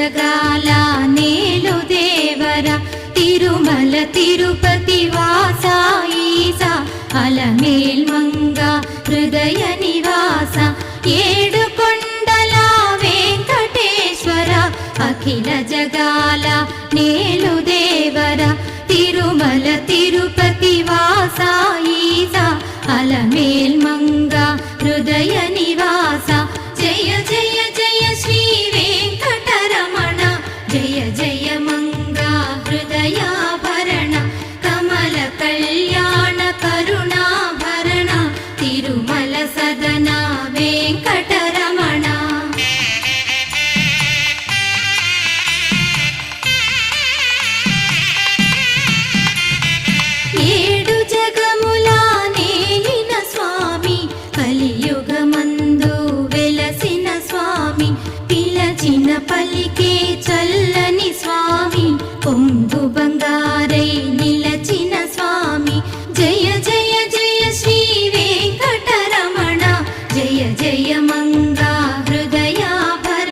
జగాల నేలు దేవర తిరుమల తిరుపతి వాస ఈసా అలమేల్ మంగ హృదయ నివాస ఏడు కొండల వెంకటేశ్వర అఖిల జగాల నేలు దేవర తిరుమల తిరుపతి వాస ఈసా అలమేల్ మంగ హృదయ నివాస జయ జయ జయ శ్రీ వెంకటరమణ జయ జయ మంగ హృదయాభరణ కమల కళ్యాణ కరుణాభరణ తిరుమల సదన వెంకటరమణ. ఏడు జగముల నేలిన స్వామి కలియుగమందు వెలసిన స్వామి పిలచిన పలికే చల్ల